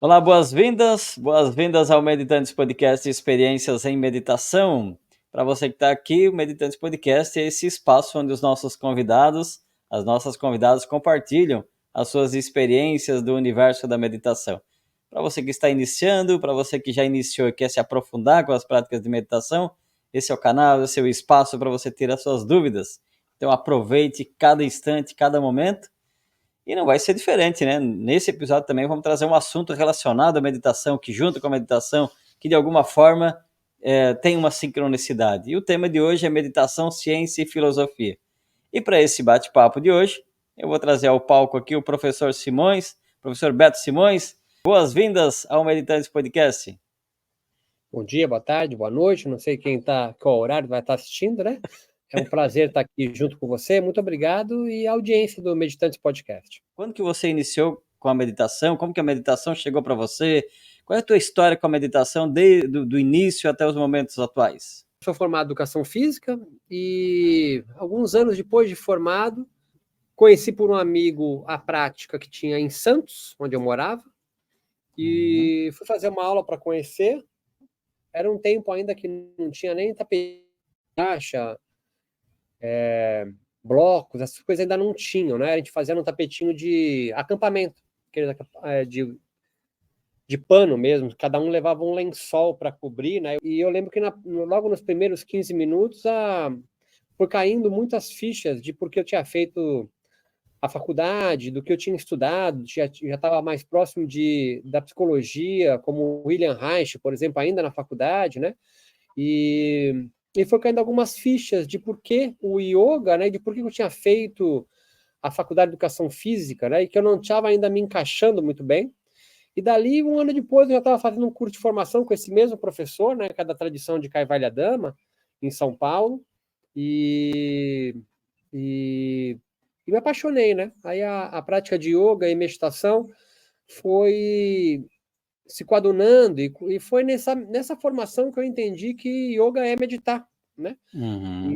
Olá, boas-vindas ao Meditantes Podcast Experiências em Meditação. Para você que está aqui, o Meditantes Podcast é esse espaço onde os nossos convidados, as nossas convidadas compartilham as suas experiências do universo da meditação. Para você que está iniciando, para você que já iniciou e quer se aprofundar com as práticas de meditação, esse é o canal, esse é o espaço para você ter as suas dúvidas. Então aproveite cada instante, cada momento. E não vai ser diferente, né? Nesse episódio também vamos trazer um assunto relacionado à meditação, que junto com a meditação, que de alguma forma tem uma sincronicidade. E o tema de hoje é meditação, ciência e filosofia. E para esse bate-papo de hoje, eu vou trazer ao palco aqui o professor Simões, professor Beto Simões. Boas-vindas ao Meditantes Podcast. Bom dia, boa tarde, boa noite, não sei qual horário vai estar assistindo, né? É um prazer estar aqui junto com você, muito obrigado, e a audiência do Meditantes Podcast. Quando que você iniciou com a meditação? Como que a meditação chegou para você? Qual é a tua história com a meditação do início até os momentos atuais? Sou formado em Educação Física e alguns anos depois de formado, conheci por um amigo a prática que tinha em Santos, onde eu morava, e fui fazer uma aula para conhecer. Era um tempo ainda que não tinha nem tapete, blocos, essas coisas ainda não tinham, né? A gente fazia um tapetinho de acampamento, de pano mesmo, cada um levava um lençol para cobrir, né? E eu lembro que logo nos primeiros 15 minutos foi caindo muitas fichas de porque eu tinha feito a faculdade, do que eu tinha estudado, já estava mais próximo da psicologia, como William Reich, por exemplo, ainda na faculdade, né? E foi caindo algumas fichas de por que o yoga, né? De por que eu tinha feito a faculdade de educação física, né? E que eu não estava ainda me encaixando muito bem. E dali, um ano depois, eu já estava fazendo um curso de formação com esse mesmo professor, né? Que é da tradição de Kaivalya Dhamma, em São Paulo. E me apaixonei, né? Aí a prática de yoga e meditação foi se coadunando e foi nessa formação que eu entendi que yoga é meditar, né?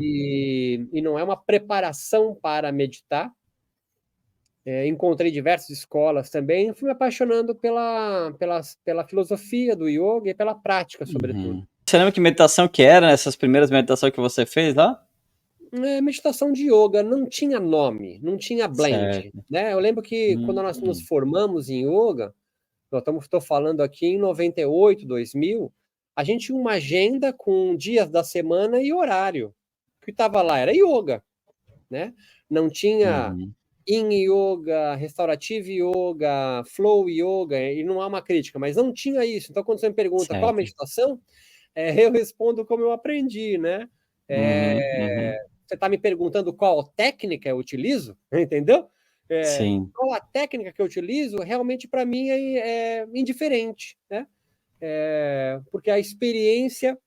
E não é uma preparação para meditar. Encontrei diversas escolas também, fui me apaixonando pela filosofia do yoga e pela prática, sobretudo. Você lembra que meditação que era nessas primeiras meditações que você fez lá? Meditação de yoga não tinha nome, não tinha blend, Certo. né? Eu lembro que quando nós nos formamos em yoga, estou falando aqui em 98, 2000, a gente tinha uma agenda com dias da semana e horário. O que estava lá era yoga, né? Não tinha Yin Yoga, Restaurative Yoga, Flow Yoga, e não há uma crítica, mas não tinha isso. Então, quando você me pergunta qual a Certo. meditação, eu respondo como eu aprendi, né? Você está me perguntando qual técnica eu utilizo, entendeu? Sim. Qual a técnica que eu utilizo, realmente para mim é indiferente, né? Porque a experiência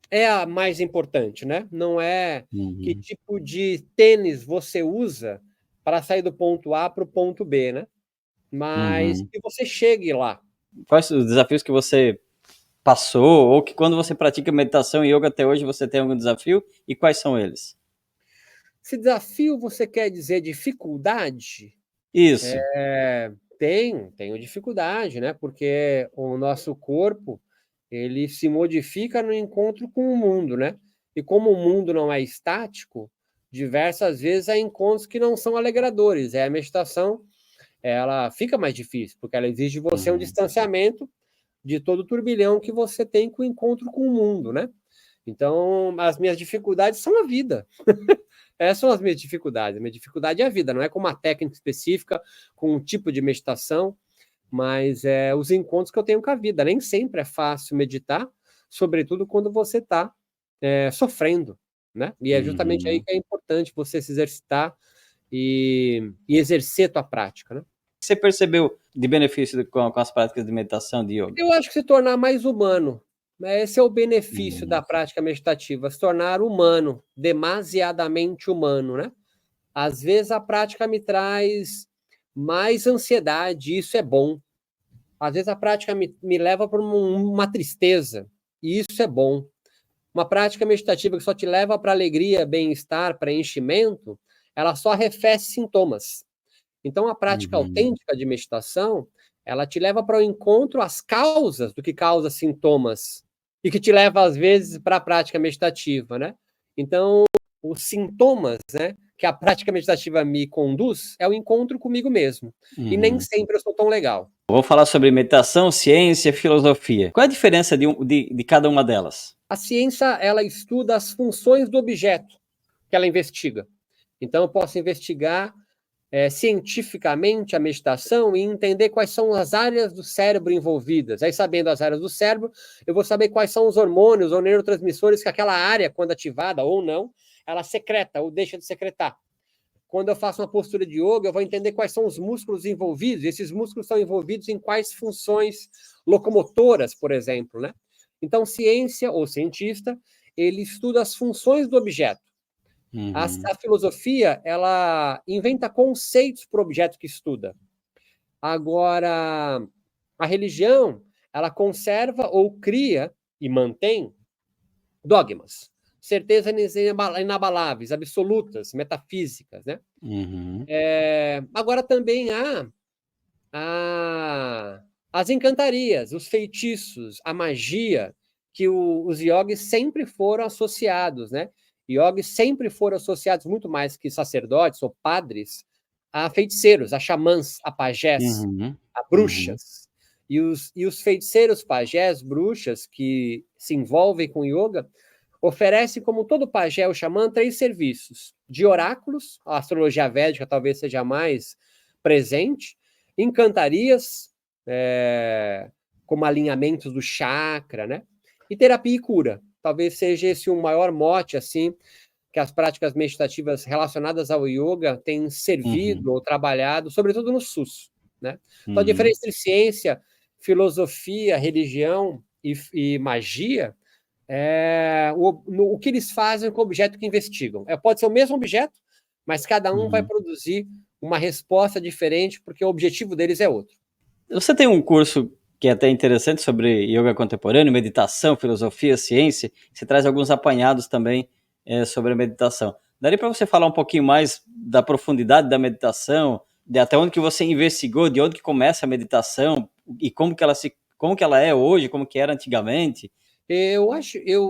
é a mais importante, né? Não é que tipo de tênis você usa para sair do ponto A para o ponto B, né? Mas que você chegue lá. Quais os desafios que você passou, ou que quando você pratica meditação e yoga até hoje você tem algum desafio, e quais são eles? Se desafio você quer dizer dificuldade? Isso. Tenho dificuldade, né? Porque o nosso corpo ele se modifica no encontro com o mundo, né? E como o mundo não é estático, diversas vezes há encontros que não são alegradores. A meditação ela fica mais difícil, porque ela exige de você um distanciamento de todo o turbilhão que você tem com o encontro com o mundo, né? Então, as minhas dificuldades são a vida. Essas são as minhas dificuldades. A minha dificuldade é a vida, não é com uma técnica específica, com um tipo de meditação, mas os encontros que eu tenho com a vida. Nem sempre é fácil meditar, sobretudo quando você está sofrendo, né? E é justamente aí que é importante você se exercitar e exercer a tua prática, né? O que você percebeu de benefício com as práticas de meditação, de yoga? Eu acho que se tornar mais humano, né? Esse é o benefício da prática meditativa, se tornar humano, demasiadamente humano, né? Às vezes a prática me traz mais ansiedade, isso é bom. Às vezes a prática me leva para uma tristeza, e isso é bom. Uma prática meditativa que só te leva para alegria, bem-estar, preenchimento, ela só arrefece sintomas. Então, a prática autêntica de meditação Ela te leva para o encontro às causas do que causa sintomas e que te leva, às vezes, para a prática meditativa, né? Então, os sintomas, né, que a prática meditativa me conduz é o encontro comigo mesmo. E nem sempre eu sou tão legal. Vamos falar sobre meditação, ciência, filosofia. Qual é a diferença de cada uma delas? A ciência, ela estuda as funções do objeto que ela investiga. Então, eu posso investigar cientificamente a meditação e entender quais são as áreas do cérebro envolvidas. Aí, sabendo as áreas do cérebro, eu vou saber quais são os hormônios ou neurotransmissores que aquela área, quando ativada ou não, ela secreta ou deixa de secretar. Quando eu faço uma postura de yoga, eu vou entender quais são os músculos envolvidos. Esses músculos estão envolvidos em quais funções locomotoras, por exemplo, né? Então, ciência ou cientista, ele estuda as funções do objeto. A filosofia, ela inventa conceitos para o objeto que estuda. Agora, a religião, ela conserva ou cria e mantém dogmas, certezas inabaláveis, absolutas, metafísicas, né? Agora também há as encantarias, os feitiços, a magia, que os yogis sempre foram associados, né? Yogis sempre foram associados, muito mais que sacerdotes ou padres, a feiticeiros, a xamãs, a pajés, a bruxas. E os feiticeiros, pajés, bruxas, que se envolvem com yoga, oferecem, como todo pajé ou xamã, 3 serviços. De oráculos, a astrologia védica talvez seja mais presente, encantarias, como alinhamentos do chakra, né? E terapia e cura. Talvez seja esse o maior mote, assim, que as práticas meditativas relacionadas ao yoga têm servido ou trabalhado, sobretudo no SUS, né? Então, a diferença entre ciência, filosofia, religião e magia é o que eles fazem com o objeto que investigam. Pode ser o mesmo objeto, mas cada um vai produzir uma resposta diferente, porque o objetivo deles é outro. Você tem um curso que é até interessante sobre yoga contemporâneo, meditação, filosofia, ciência. Você traz alguns apanhados também sobre a meditação. Daria para você falar um pouquinho mais da profundidade da meditação, de até onde que você investigou, de onde que começa a meditação e como que ela é hoje, como que era antigamente? Eu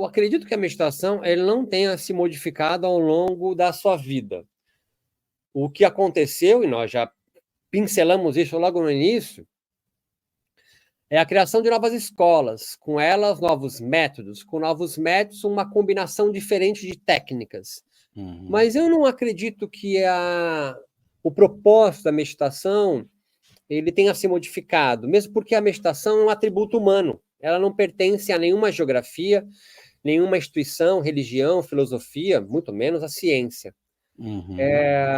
acredito que a meditação ele não tenha se modificado ao longo da sua vida. O que aconteceu, e nós já pincelamos isso logo no início, é a criação de novas escolas, com elas novos métodos, com novos métodos uma combinação diferente de técnicas. Mas eu não acredito que o propósito da meditação ele tenha se modificado, mesmo porque a meditação é um atributo humano. Ela não pertence a nenhuma geografia, nenhuma instituição, religião, filosofia, muito menos a ciência.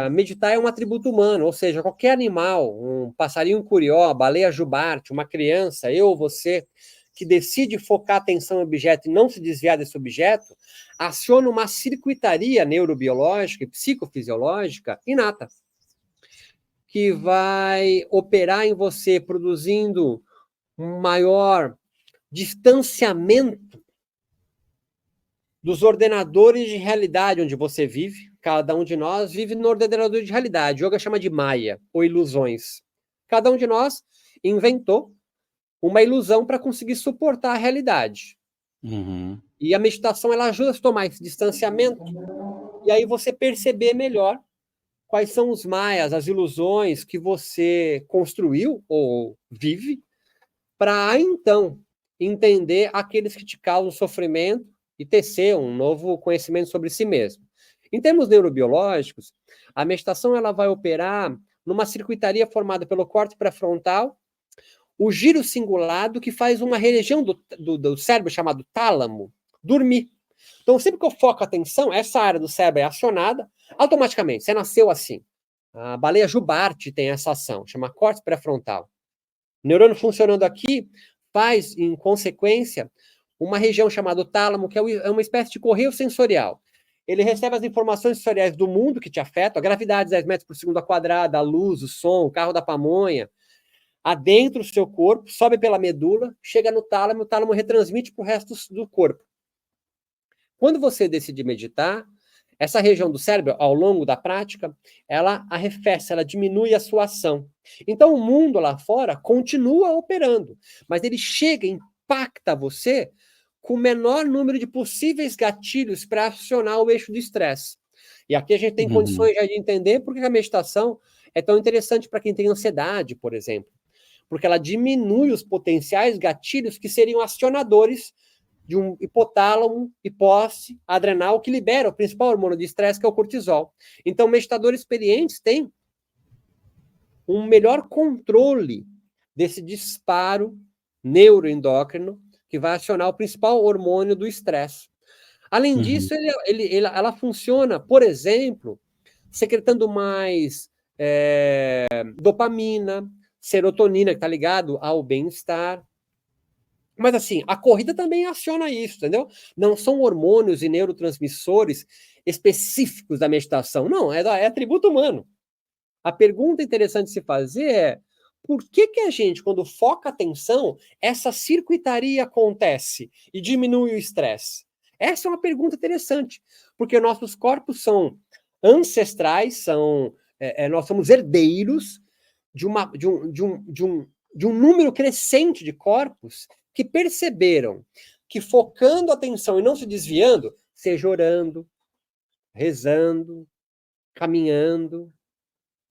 Meditar é um atributo humano, ou seja, qualquer animal, um passarinho curió, a baleia jubarte, uma criança, eu ou você, que decide focar a atenção no objeto e não se desviar desse objeto, aciona uma circuitaria neurobiológica e psicofisiológica inata, que vai operar em você produzindo um maior distanciamento dos ordenadores de realidade onde você vive. Cada um de nós vive no ordenador de realidade. O yoga chama de Maya, ou ilusões. Cada um de nós inventou uma ilusão para conseguir suportar a realidade. E a meditação ela ajuda a tomar esse distanciamento e aí você perceber melhor quais são os maias, as ilusões que você construiu ou vive, para então entender aqueles que te causam sofrimento e tecer um novo conhecimento sobre si mesmo. Em termos neurobiológicos, a meditação ela vai operar numa circuitaria formada pelo córtex pré-frontal, o giro cingulado, que faz uma região do cérebro chamado tálamo dormir. Então, sempre que eu foco a atenção, essa área do cérebro é acionada automaticamente. Você nasceu assim. A baleia jubarte tem essa ação, chama córtex pré-frontal. O neurônio funcionando aqui faz, em consequência, uma região chamada tálamo, que é uma espécie de correio sensorial. Ele recebe as informações sensoriais do mundo que te afetam, a gravidade 10 metros por segundo ao quadrado, a luz, o som, o carro da pamonha, adentra o seu corpo, sobe pela medula, chega no tálamo, o tálamo retransmite para o resto do corpo. Quando você decide meditar, Essa região do cérebro, ao longo da prática, ela arrefece, ela diminui a sua ação. Então, o mundo lá fora continua operando, mas ele chega, impacta você com o menor número de possíveis gatilhos para acionar o eixo do estresse. E aqui a gente tem condições já de entender por que a meditação é tão interessante para quem tem ansiedade, por exemplo. Porque ela diminui os potenciais gatilhos que seriam acionadores de um hipotálamo, hipófise, adrenal, que libera o principal hormônio de estresse, que é o cortisol. Então, meditadores experientes têm um melhor controle desse disparo neuroendócrino que vai acionar o principal hormônio do estresse. Além disso, ela funciona, por exemplo, secretando mais dopamina, serotonina, que está ligado ao bem-estar. Mas, assim, a corrida também aciona isso, entendeu? Não são hormônios e neurotransmissores específicos da meditação. Não, é atributo humano. A pergunta interessante de se fazer é por que a gente, quando foca a atenção, essa circuitaria acontece e diminui o estresse? Essa é uma pergunta interessante, porque nossos corpos são ancestrais, nós somos herdeiros de um número crescente de corpos que perceberam que focando a atenção e não se desviando, seja orando, rezando, caminhando,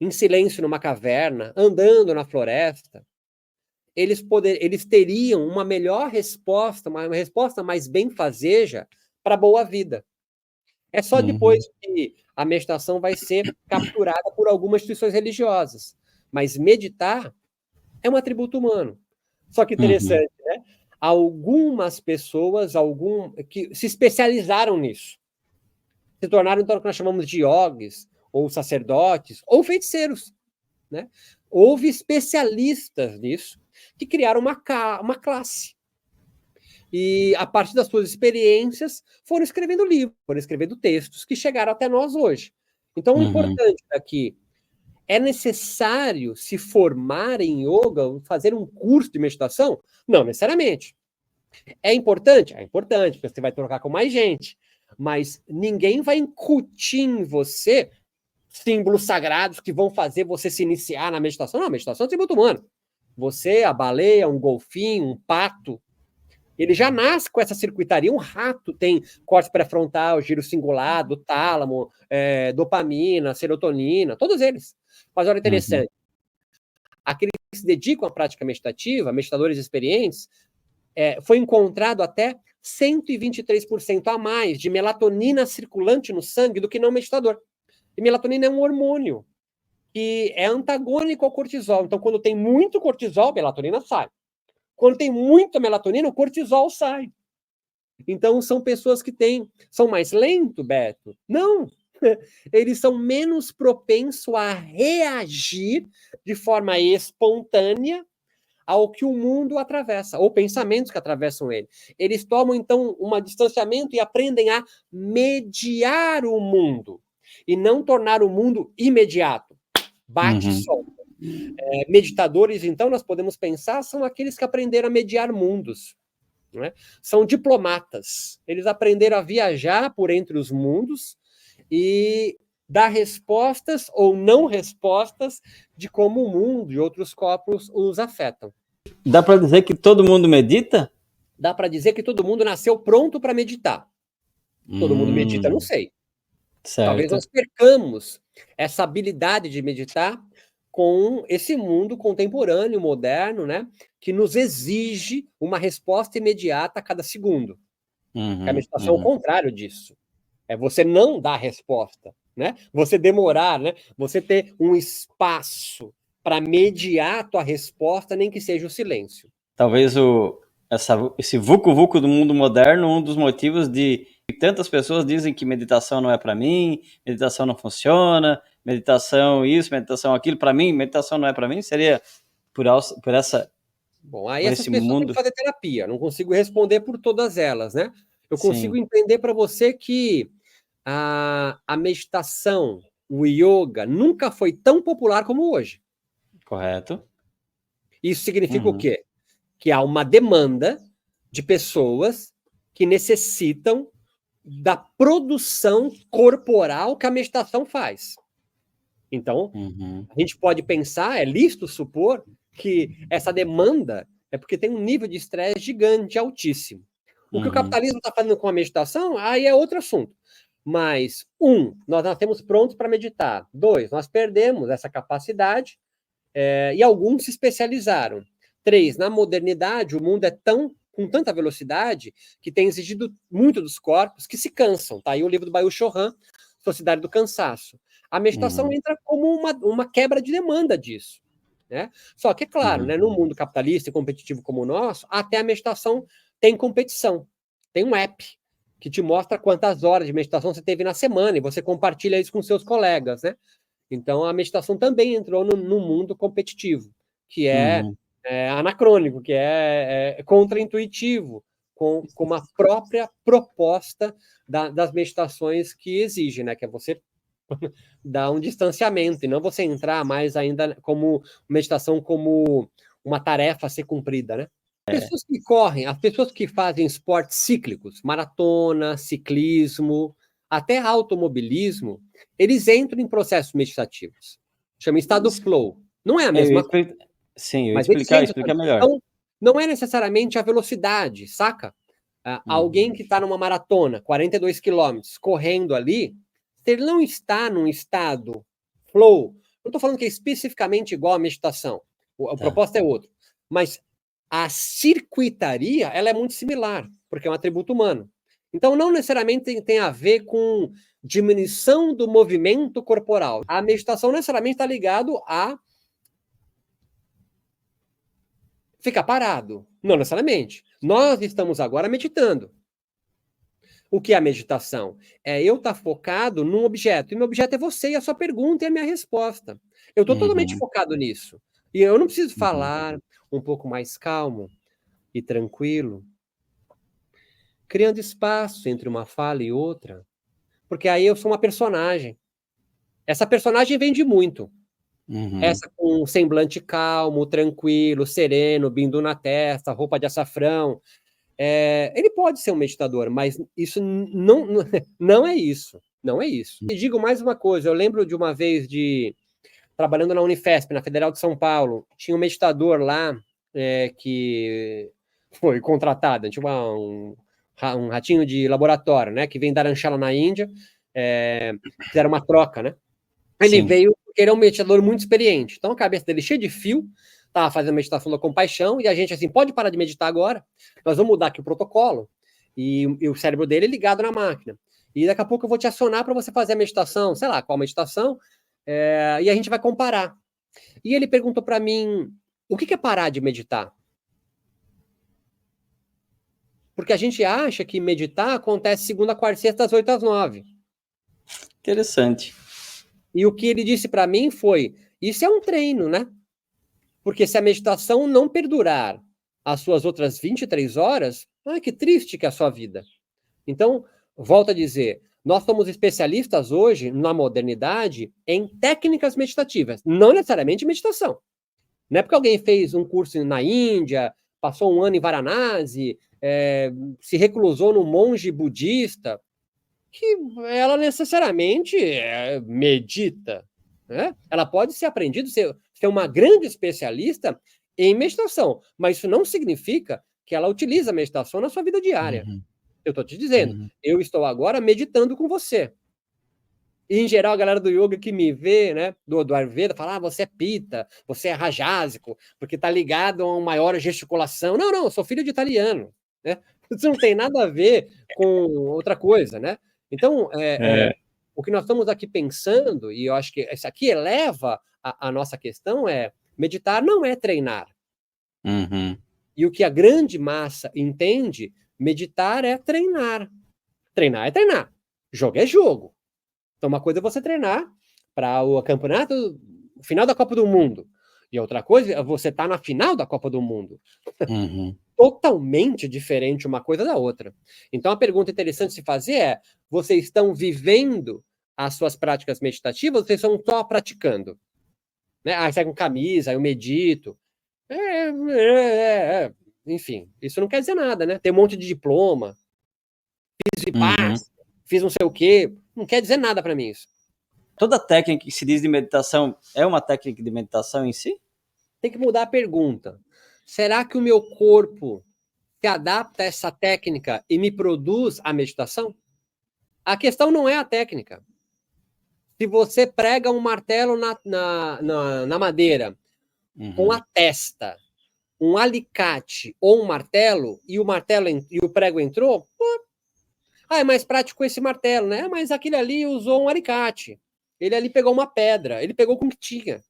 em silêncio numa caverna, andando na floresta, eles teriam uma melhor resposta, uma resposta mais benfazeja para a boa vida. É só depois que a meditação vai ser capturada por algumas instituições religiosas. Mas meditar é um atributo humano. Só que interessante, né? Algumas pessoas que se especializaram nisso, se tornaram, então, o que nós chamamos de yogis, ou sacerdotes, ou feiticeiros, né? Houve especialistas nisso que criaram uma classe. E, a partir das suas experiências, foram escrevendo livros, foram escrevendo textos que chegaram até nós hoje. Então, o importante aqui é necessário se formar em yoga, fazer um curso de meditação? Não necessariamente. É importante? É importante, porque você vai trocar com mais gente. Mas ninguém vai incutir em você símbolos sagrados que vão fazer você se iniciar na meditação. Não, a meditação é atributo humano. Você, a baleia, um golfinho, um pato, ele já nasce com essa circuitaria. Um rato tem corte pré-frontal, giro cingulado, tálamo, dopamina, serotonina, todos eles. Mas olha, interessante. Aqueles que se dedicam à prática meditativa, meditadores experientes, foi encontrado até 123% a mais de melatonina circulante no sangue do que não meditador. E melatonina é um hormônio que é antagônico ao cortisol. Então, quando tem muito cortisol, a melatonina sai. Quando tem muita melatonina, o cortisol sai. Então, são pessoas que são mais lentos, Beto? Não! Eles são menos propensos a reagir de forma espontânea ao que o mundo atravessa, ou pensamentos que atravessam ele. Eles tomam, então, um distanciamento e aprendem a mediar o mundo, e não tornar o mundo imediato. Bate e solta. Meditadores, então, nós podemos pensar, são aqueles que aprenderam a mediar mundos. Né? São diplomatas. Eles aprenderam a viajar por entre os mundos e dar respostas ou não respostas de como o mundo e outros corpos os afetam. Dá para dizer que todo mundo medita? Dá para dizer que todo mundo nasceu pronto para meditar. Todo mundo medita, não sei. Certo. Talvez nós percamos essa habilidade de meditar com esse mundo contemporâneo, moderno, né, que nos exige uma resposta imediata a cada segundo. A meditação é o contrário disso. É você não dar resposta, né? Você demorar, né? Você ter um espaço para mediar a tua resposta, nem que seja o silêncio. Talvez esse vucu-vucu do mundo moderno, um dos motivos de tantas pessoas dizem que meditação não é para mim, meditação não funciona, meditação isso, meditação aquilo, para mim, meditação não é para mim, seria por essa... Bom, aí essas pessoas têm que fazer terapia, não consigo responder por todas elas, né? Eu consigo entender para você que a meditação, o yoga, nunca foi tão popular como hoje. Correto. Isso significa o quê? Que há uma demanda de pessoas que necessitam da produção corporal que a meditação faz. Então, a gente pode pensar, é lícito supor, que essa demanda é porque tem um nível de estresse gigante, altíssimo. O que o capitalismo está fazendo com a meditação, aí é outro assunto. Mas, nós nascemos prontos para meditar. 2, nós perdemos essa capacidade e alguns se especializaram. 3, na modernidade, o mundo é com tanta velocidade que tem exigido muito dos corpos que se cansam. Tá aí o livro do Byung-Chul Han, Sociedade do Cansaço. A meditação entra como uma quebra de demanda disso. Né? Só que, é claro, né, num mundo capitalista e competitivo como o nosso, até a meditação tem competição. Tem um app que te mostra quantas horas de meditação você teve na semana e você compartilha isso com seus colegas. Né? Então, a meditação também entrou no mundo competitivo, que é anacrônico, que é contraintuitivo com a própria proposta das meditações que exige, né? Que é você dar um distanciamento e não você entrar mais ainda como meditação como uma tarefa a ser cumprida, né? As pessoas que correm, as pessoas que fazem esportes cíclicos, maratona, ciclismo, até automobilismo, eles entram em processos meditativos. Chama estado flow. Não é a mesma coisa. Sim, eu ia Mas eles explicar melhor. Então, não é necessariamente a velocidade, saca? Alguém que está numa maratona, 42 quilômetros, correndo ali, se ele não está num estado flow, não estou falando que é especificamente igual à meditação, o propósito é outro, mas a circuitaria, ela é muito similar, porque é um atributo humano. Então, não necessariamente tem a ver com diminuição do movimento corporal. A meditação necessariamente está ligado a ficar parado. Não necessariamente. Nós estamos agora meditando. O que é a meditação? É eu estar focado num objeto. E meu objeto é você e a sua pergunta e a minha resposta. Eu estou totalmente focado nisso. E eu não preciso falar um pouco mais calmo e tranquilo, criando espaço entre uma fala e outra, porque aí eu sou uma personagem. Essa personagem vende muito. Essa com um semblante calmo, tranquilo, sereno, bindu na testa, roupa de açafrão. Ele pode ser um meditador, mas isso não é isso. Não é isso. E digo mais uma coisa, eu lembro de uma vez trabalhando na Unifesp, na Federal de São Paulo, tinha um meditador lá que foi contratado, tinha um ratinho de laboratório, né, que vem da Dharamshala na Índia, fizeram uma troca, né? Ele veio porque ele é um meditador muito experiente. Então a cabeça dele cheia de fio, estava fazendo meditação da compaixão, e a gente assim, pode parar de meditar agora? Nós vamos mudar aqui o protocolo. E o cérebro dele é ligado na máquina. E daqui a pouco eu vou te acionar para você fazer a meditação, sei lá, qual meditação, e a gente vai comparar. E ele perguntou para mim, o que é parar de meditar? Porque a gente acha que meditar acontece segunda, quarta e sexta, das 8 às 9. Interessante. E o que ele disse para mim foi, isso é um treino, né? Porque se a meditação não perdurar as suas outras 23 horas, que triste que é a sua vida. Então, volto a dizer, nós somos especialistas hoje, na modernidade, em técnicas meditativas, não necessariamente meditação. Não é porque alguém fez um curso na Índia, passou um ano em Varanasi, se reclusou num monge budista, que ela necessariamente medita. Né? Ela pode ser aprendida, ser uma grande especialista em meditação, mas isso não significa que ela utiliza a meditação na sua vida diária. Eu estou te dizendo, eu estou agora meditando com você. E, em geral, a galera do yoga que me vê, né, do Ayurveda, fala, você é pita, você é rajásico, porque está ligado a uma maior gesticulação. Não, eu sou filho de italiano. Né? Isso não tem nada a ver com outra coisa, né? Então, o que nós estamos aqui pensando, e eu acho que isso aqui eleva a nossa questão, meditar não é treinar. E o que a grande massa entende, meditar é treinar. Treinar é treinar. Jogo é jogo. Então, uma coisa é você treinar para o campeonato, o final da Copa do Mundo. E outra coisa é você estar na final da Copa do Mundo. Totalmente diferente uma coisa da outra. Então, a pergunta interessante de se fazer é, vocês estão vivendo as suas práticas meditativas ou vocês estão só praticando? Né? Sai com camisa, eu medito. Enfim, isso não quer dizer nada, né? Tem um monte de diploma, piso e paz. fiz não sei o quê. Não quer dizer nada para mim isso. Toda técnica que se diz de meditação é uma técnica de meditação em si? Tem que mudar a pergunta. Será que o meu corpo se adapta a essa técnica e me produz a meditação? A questão não é a técnica. Se você prega um martelo na madeira com a testa, um alicate ou um martelo, e o prego entrou, é mais prático esse martelo, né? Mas aquele ali usou um alicate. Ele ali pegou uma pedra, ele pegou com o que tinha.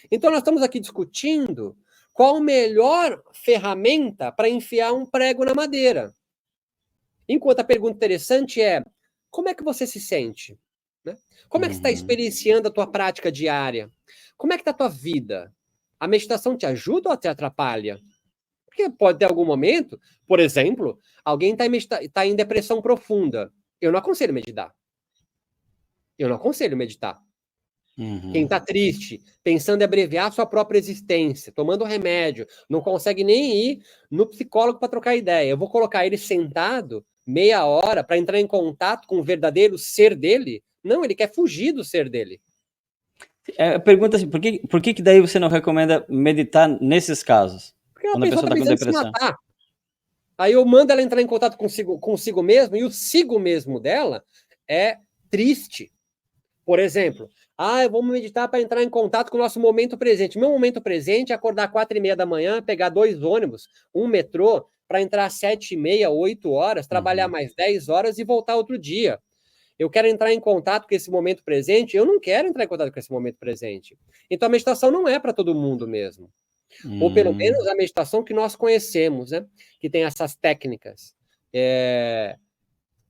Então nós estamos aqui discutindo qual a melhor ferramenta para enfiar um prego na madeira. Enquanto a pergunta interessante é, como é que você se sente? Né? Como é que você está experienciando a tua prática diária? Como é que está a tua vida? A meditação te ajuda ou te atrapalha? Porque pode ter algum momento, por exemplo, alguém está em depressão profunda. Eu não aconselho meditar. Eu não aconselho meditar. Quem está triste, pensando em abreviar sua própria existência, tomando remédio, não consegue nem ir no psicólogo para trocar ideia. Eu vou colocar ele sentado meia hora para entrar em contato com o verdadeiro ser dele? Não, ele quer fugir do ser dele. Pergunta assim, por que daí você não recomenda meditar nesses casos? Porque a Quando a pessoa pessoa está está com pensando em se depressão. matar. Aí eu mando ela entrar em contato consigo mesmo, e o sigo mesmo dela é triste. Por exemplo, eu vou meditar para entrar em contato com o nosso momento presente. Meu momento presente é acordar 4h30 da manhã, pegar 2 ônibus, um metrô, para entrar às 7h30, 8 horas, trabalhar mais 10 horas e voltar outro dia. Eu quero entrar em contato com esse momento presente, eu não quero entrar em contato com esse momento presente. Então a meditação não é para todo mundo mesmo. Ou pelo menos a meditação que nós conhecemos, né? Que tem essas técnicas.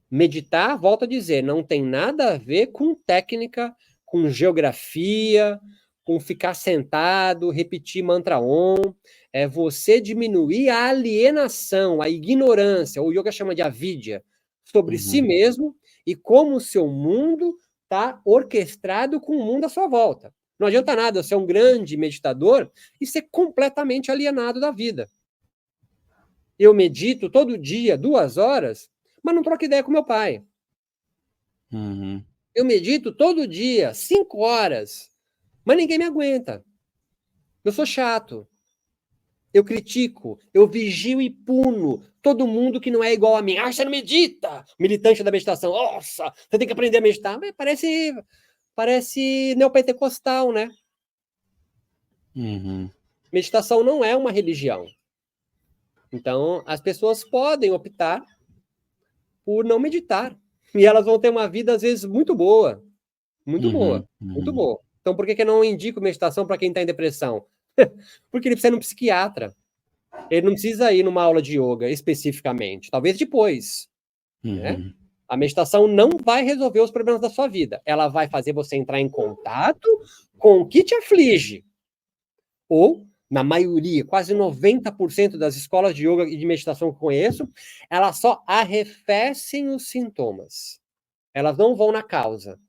Meditar, volto a dizer, não tem nada a ver com técnica, com geografia, com ficar sentado, repetir mantra Om. É você diminuir a alienação, a ignorância, o yoga chama de avidya, sobre si mesmo e como o seu mundo está orquestrado com o mundo à sua volta. Não adianta nada ser um grande meditador e ser completamente alienado da vida. Eu medito todo dia, 2 horas, mas não troco ideia com meu pai. Eu medito todo dia, 5 horas, mas ninguém me aguenta. Eu sou chato. Eu critico, eu vigio e puno todo mundo que não é igual a mim. Você não medita! Militante da meditação. Nossa, você tem que aprender a meditar. Mas parece neopentecostal, né? Meditação não é uma religião. Então, as pessoas podem optar por não meditar. E elas vão ter uma vida, às vezes, muito boa. Muito boa. Muito boa. Então, por que eu não indico meditação para quem está em depressão? Porque ele precisa ir num psiquiatra. Ele não precisa ir numa aula de yoga especificamente. Talvez depois. Né? A meditação não vai resolver os problemas da sua vida. Ela vai fazer você entrar em contato com o que te aflige. Ou, na maioria, quase 90% das escolas de yoga e de meditação que eu conheço, elas só arrefecem os sintomas. Elas não vão na causa.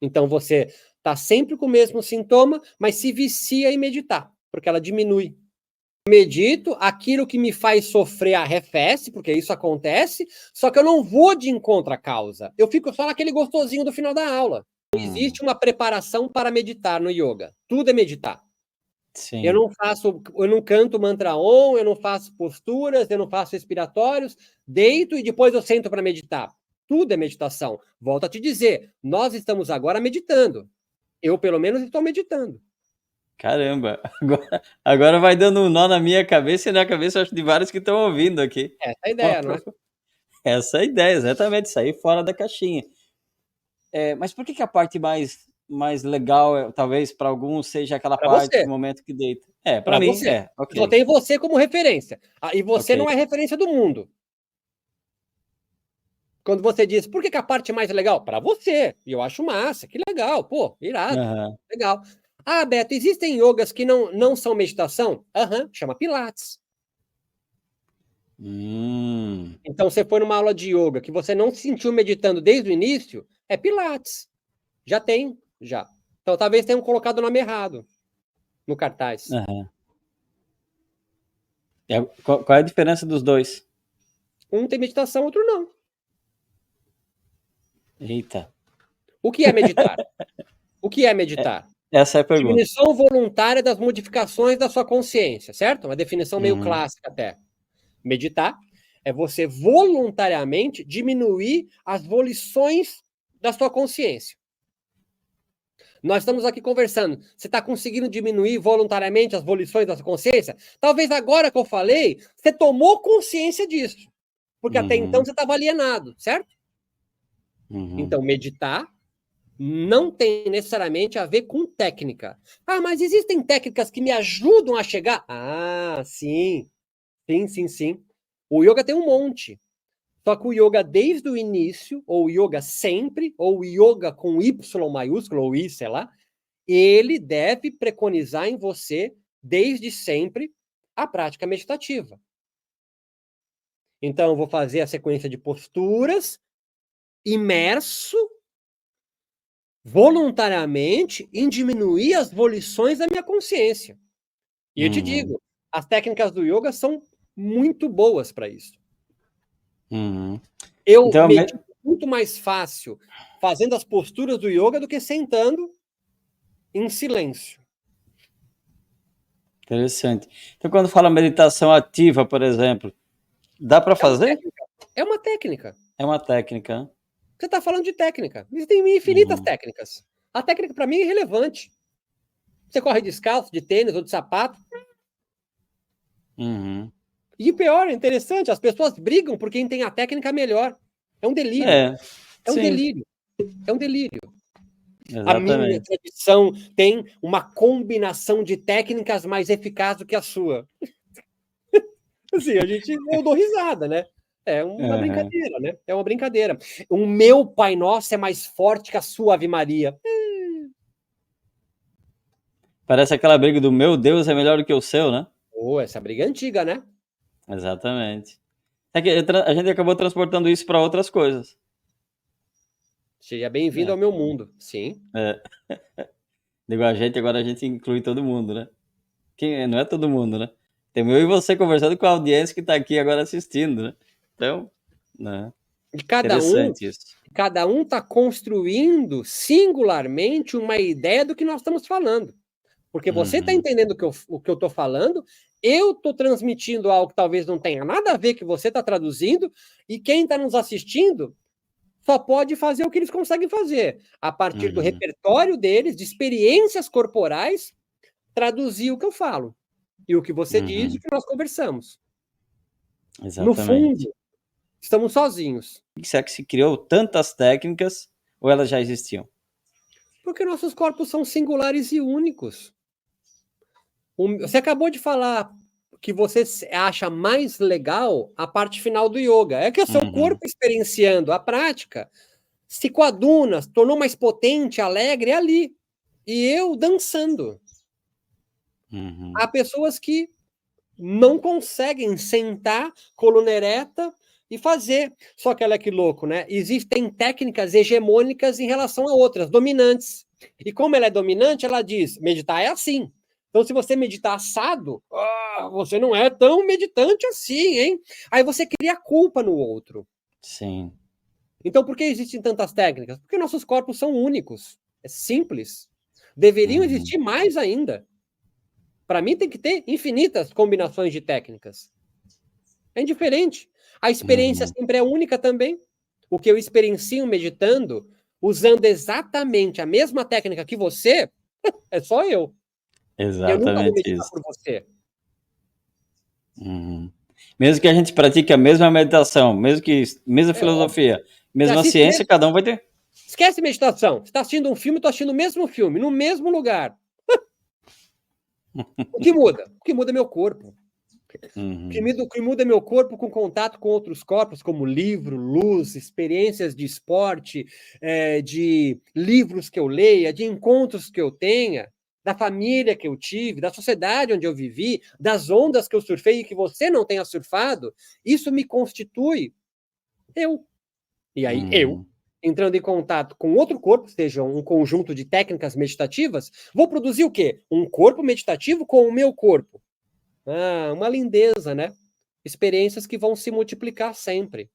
Então, você está sempre com o mesmo sintoma, mas se vicia em meditar, porque ela diminui. Medito, aquilo que me faz sofrer arrefece, porque isso acontece, só que eu não vou de encontro à causa. Eu fico só naquele gostosinho do final da aula. Não existe uma preparação para meditar no yoga. Tudo é meditar. Sim. Eu não canto mantra Om, eu não faço posturas, eu não faço respiratórios, deito e depois eu sento para meditar. Tudo é meditação. Volto a te dizer, nós estamos agora meditando. Eu, pelo menos, estou meditando. Caramba, agora vai dando um nó na minha cabeça e na cabeça, acho, de vários que estão ouvindo aqui. Essa é a ideia, não é? Essa é a ideia, exatamente, sair fora da caixinha. Mas por que a parte mais legal, talvez para alguns, seja aquela Para parte você. do momento que deita? Para Para mim, você. ok. Só tem você como referência. E você Ok. não é referência do mundo. Quando você diz, por que a parte mais legal? Para você. E eu acho massa, que legal, pô, irado, legal. Beto, existem yogas que não são meditação? Chama Pilates. Então, você foi numa aula de yoga que você não se sentiu meditando desde o início, é Pilates. Já tem, já. Então, talvez tenham colocado o nome errado no cartaz. Qual é a diferença dos dois? Um tem meditação, outro não. Eita. O que é meditar? O que é meditar? Essa é a pergunta. Diminuição voluntária das modificações da sua consciência, certo? Uma definição meio clássica até. Meditar é você voluntariamente diminuir as volições da sua consciência. Nós estamos aqui conversando. Você está conseguindo diminuir voluntariamente as volições da sua consciência? Talvez agora que eu falei, você tomou consciência disso. Porque até então você estava alienado, certo? Então, meditar não tem necessariamente a ver com técnica. Ah, mas existem técnicas que me ajudam a chegar? Ah, sim. Sim. O yoga tem um monte. Só que o yoga desde o início, ou yoga sempre, ou yoga com Y maiúsculo, ou I, sei lá, ele deve preconizar em você, desde sempre, a prática meditativa. Então, eu vou fazer a sequência de posturas, imerso, voluntariamente, em diminuir as volições da minha consciência. E eu te digo, as técnicas do yoga são muito boas para isso. Eu Então, medito muito mais fácil fazendo as posturas do yoga do que sentando em silêncio. interessante. Então, quando fala meditação ativa, por exemplo, dá para fazer? É uma técnica. É uma técnica. Né? Você está falando de técnica. Existem infinitas técnicas. A técnica, para mim, é irrelevante. Você corre descalço, de tênis ou de sapato. E pior, é interessante, as pessoas brigam por quem tem a técnica melhor. É um delírio. É um delírio. É um delírio. Exatamente. A minha tradição tem uma combinação de técnicas mais eficaz do que a sua. Assim, eu dou risada, né? É uma brincadeira, né? É uma brincadeira. O meu Pai Nosso é mais forte que a sua Ave Maria. Parece aquela briga do meu Deus é melhor do que o seu, né? Essa briga é antiga, né? Exatamente. É que a gente acabou transportando isso para outras coisas. Seja bem-vindo ao meu mundo, sim. Digo a gente, agora a gente inclui todo mundo, né? Não é todo mundo, né? Tem eu e você conversando com a audiência que está aqui agora assistindo, né? Então, né? E cada um está construindo singularmente uma ideia do que nós estamos falando. Porque você está entendendo o que eu estou falando, eu estou transmitindo algo que talvez não tenha nada a ver que você está traduzindo, e quem está nos assistindo só pode fazer o que eles conseguem fazer, a partir do repertório deles, de experiências corporais, traduzir o que eu falo, e o que você diz e o que nós conversamos. Exatamente. No fundo, estamos sozinhos. Por que será que se criou tantas técnicas ou elas já existiam? Porque nossos corpos são singulares e únicos. Você acabou de falar que você acha mais legal a parte final do yoga. É que o seu corpo experienciando a prática se coaduna, se tornou mais potente, alegre ali. E eu dançando. Há pessoas que não conseguem sentar, coluna ereta e fazer. Só que olha que louco, né? Existem técnicas hegemônicas em relação a outras, dominantes. E como ela é dominante, ela diz, meditar é assim. Então, se você meditar assado, você não é tão meditante assim, hein? Aí você cria culpa no outro. Sim. Então, por que existem tantas técnicas? Porque nossos corpos são únicos. É simples. Deveriam existir mais ainda. Para mim, tem que ter infinitas combinações de técnicas. É indiferente. A experiência sempre é única também. O que eu experiencio meditando, usando exatamente a mesma técnica que você, é só eu. Eu nunca vou meditar por você. Mesmo que a gente pratique a mesma meditação, mesma filosofia, mesma ciência, cada um vai ter. Esquece meditação. Você está assistindo um filme, eu estou assistindo o mesmo filme, no mesmo lugar. O que muda? O que muda é meu corpo. O que muda é meu corpo com contato com outros corpos, como livro, luz, experiências de esporte, de livros que eu leia, de encontros que eu tenha, da família que eu tive, da sociedade onde eu vivi, das ondas que eu surfei e que você não tenha surfado. Isso me constitui eu. E aí eu, entrando em contato com outro corpo, seja um conjunto de técnicas meditativas, vou produzir o quê? Um corpo meditativo com o meu corpo. Uma lindeza, né? Experiências que vão se multiplicar sempre.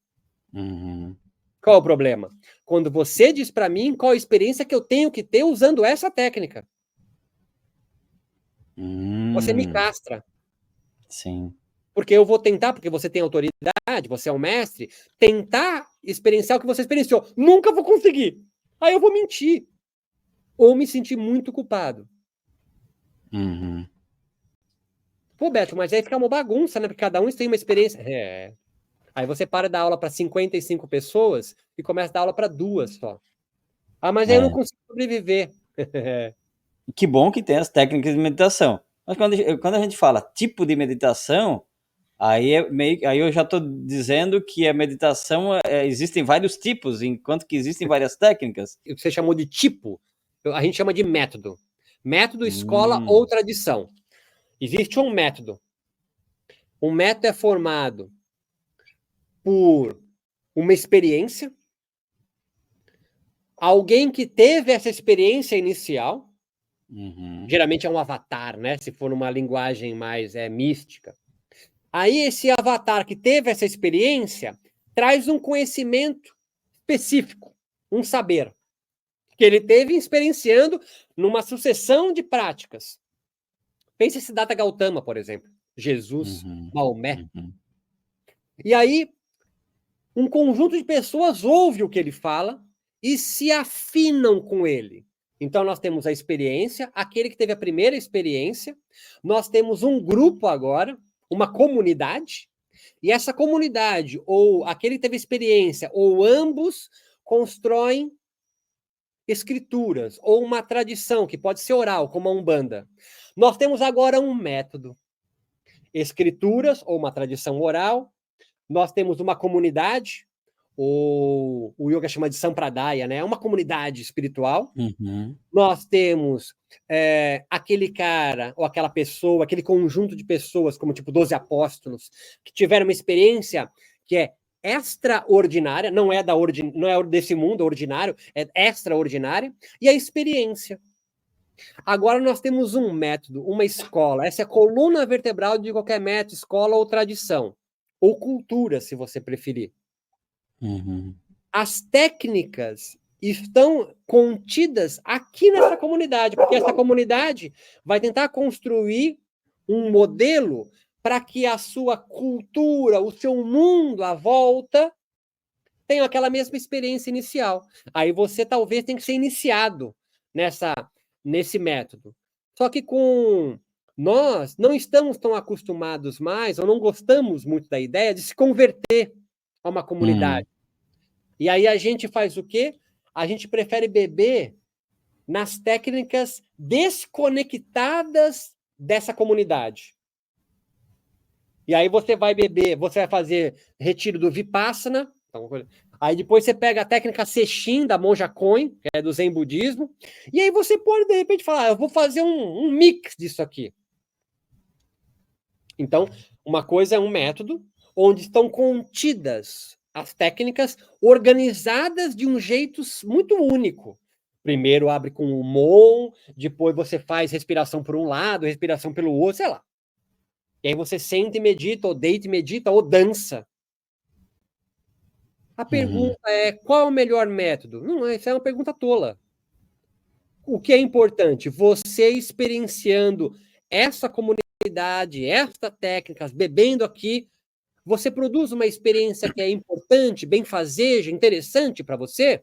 Qual o problema? Quando você diz para mim qual a experiência que eu tenho que ter usando essa técnica. Você me castra. Sim. Porque eu vou tentar, porque você tem autoridade, você é um mestre, tentar experienciar o que você experienciou. Nunca vou conseguir. Aí eu vou mentir. Ou me sentir muito culpado. Uhum. Pô, Beto, mas aí fica uma bagunça, né? Porque cada um tem uma experiência. É. Aí você para de dar aula para 55 pessoas e começa a dar aula para 2 só. Ah, mas aí eu não consigo sobreviver. Que bom que tem as técnicas de meditação. Mas quando a gente fala tipo de meditação, aí, aí eu já estou dizendo que a meditação existem vários tipos, enquanto que existem várias técnicas. O que você chamou de tipo, a gente chama de método. Método, escola ou Hum. tradição. Existe um método. Um método é formado por uma experiência, alguém que teve essa experiência inicial, Uhum. geralmente é um avatar, né? Se for numa linguagem mais mística. Aí esse avatar que teve essa experiência traz um conhecimento específico, um saber, que ele teve experienciando numa sucessão de práticas. Pense em Siddhartha Gautama, por exemplo, Jesus, Uhum. Maomé. Uhum. E aí, um conjunto de pessoas ouve o que ele fala e se afinam com ele. Então, nós temos a experiência, aquele que teve a primeira experiência, nós temos um grupo agora, uma comunidade, e essa comunidade, ou aquele que teve experiência, ou ambos, constroem escrituras, ou uma tradição, que pode ser oral, como a Umbanda. Nós temos agora um método. Escrituras, ou uma tradição oral, nós temos uma comunidade, ou o yoga chama de sampradaya, né? É uma comunidade espiritual. Uhum. Nós temos aquele cara, ou aquela pessoa, aquele conjunto de pessoas, como tipo 12 apóstolos, que tiveram uma experiência que é extraordinária, não é desse mundo ordinário, é extraordinária, e a experiência. Agora nós temos um método, uma escola. Essa é a coluna vertebral de qualquer método, escola ou tradição. Ou cultura, se você preferir. Uhum. As técnicas estão contidas aqui nessa comunidade, porque essa comunidade vai tentar construir um modelo para que a sua cultura, o seu mundo à volta, tenha aquela mesma experiência inicial. Aí você talvez tenha que ser iniciado nesse método. Só que nós não estamos tão acostumados mais, ou não gostamos muito da ideia de se converter a uma comunidade. E aí a gente faz o quê? A gente prefere beber nas técnicas desconectadas dessa comunidade. E aí você vai beber, você vai fazer retiro do Vipassana, aí depois você pega a técnica Sesshin da Monja Coen, que é do Zen Budismo, e aí você pode, de repente, falar, eu vou fazer um mix disso aqui. Então, uma coisa é um método onde estão contidas as técnicas organizadas de um jeito muito único. Primeiro abre com o Mon, depois você faz respiração por um lado, respiração pelo outro, sei lá. E aí você senta e medita, ou deita e medita, ou dança. A pergunta é, qual é o melhor método? Não, essa é uma pergunta tola. O que é importante? Você experienciando essa comunidade, estas técnicas, bebendo aqui, você produz uma experiência que é importante, benfazeja, interessante para você?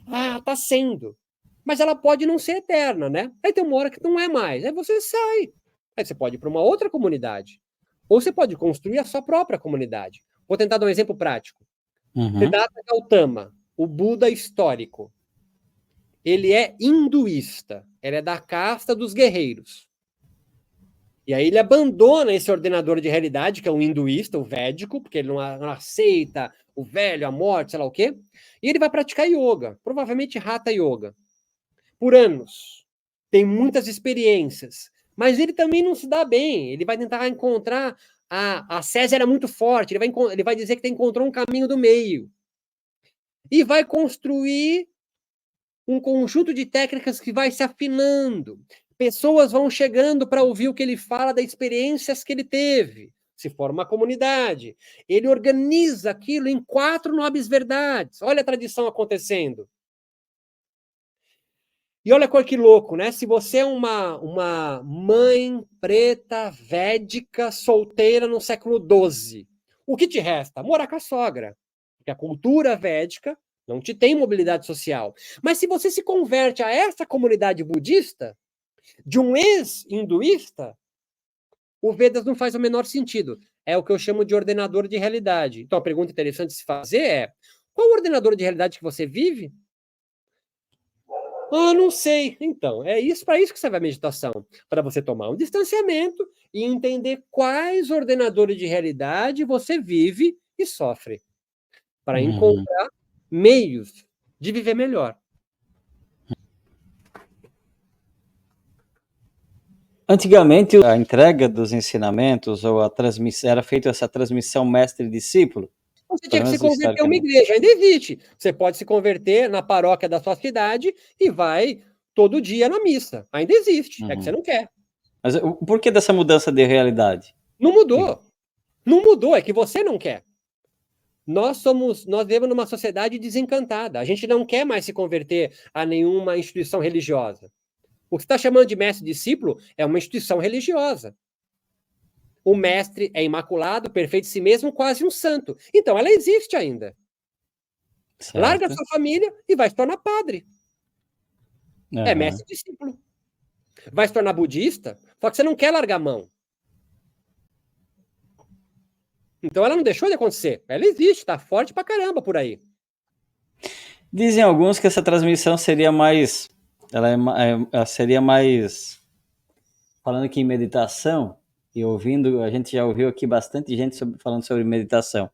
Ah, tá sendo. Mas ela pode não ser eterna, né? Aí tem uma hora que não é mais. Aí você sai. Aí você pode ir para uma outra comunidade. Ou você pode construir a sua própria comunidade. Vou tentar dar um exemplo prático. Siddhartha Gautama, o Buda histórico. Ele é hinduísta. Ele é da casta dos guerreiros. E aí ele abandona esse ordenador de realidade, que é um hinduísta, o védico, porque ele não aceita o velho, a morte, sei lá o quê. E ele vai praticar yoga, provavelmente Hatha Yoga, por anos. Tem muitas experiências. Mas ele também não se dá bem. Ele vai tentar encontrar... A César era muito forte. Ele vai dizer que encontrou um caminho do meio. E vai construir um conjunto de técnicas que vai se afinando. Pessoas vão chegando para ouvir o que ele fala das experiências que ele teve. se forma uma comunidade. Ele organiza aquilo em 4 nobres verdades. Olha a tradição acontecendo. E olha que louco, né? Se você é uma mãe preta, védica, solteira no século XII, o que te resta? Morar com a sogra. Porque a cultura védica não te tem mobilidade social. Mas se você se converte a essa comunidade budista, de um ex-hinduísta, o Vedas não faz o menor sentido. É o que eu chamo de ordenador de realidade. Então, a pergunta interessante de se fazer é: qual ordenador de realidade que você vive? Ah, não sei. Então, é isso para isso que serve a meditação, para você tomar um distanciamento e entender quais ordenadores de realidade você vive e sofre, para encontrar meios de viver melhor. Antigamente, a entrega dos ensinamentos ou a transmissão era feita essa transmissão mestre-discípulo. Você tinha que se converter a uma igreja, ainda existe. Você pode se converter na paróquia da sua cidade e vai todo dia na missa. Ainda existe, é que você não quer. Mas por que dessa mudança de realidade? Não mudou. Não mudou, é que você não quer. Nós vivemos numa sociedade desencantada. A gente não quer mais se converter a nenhuma instituição religiosa. O que você está chamando de mestre-discípulo é uma instituição religiosa. O mestre é imaculado, perfeito de si mesmo, quase um santo. Então, ela existe ainda. Certo. Larga a sua família e vai se tornar padre. É mestre-discípulo. Vai se tornar budista, só que você não quer largar a mão. Então, ela não deixou de acontecer. Ela existe, está forte pra caramba por aí. Dizem alguns que essa transmissão seria mais... Ela seria mais... Falando aqui em meditação, e ouvindo, a gente já ouviu aqui bastante gente falando sobre meditação.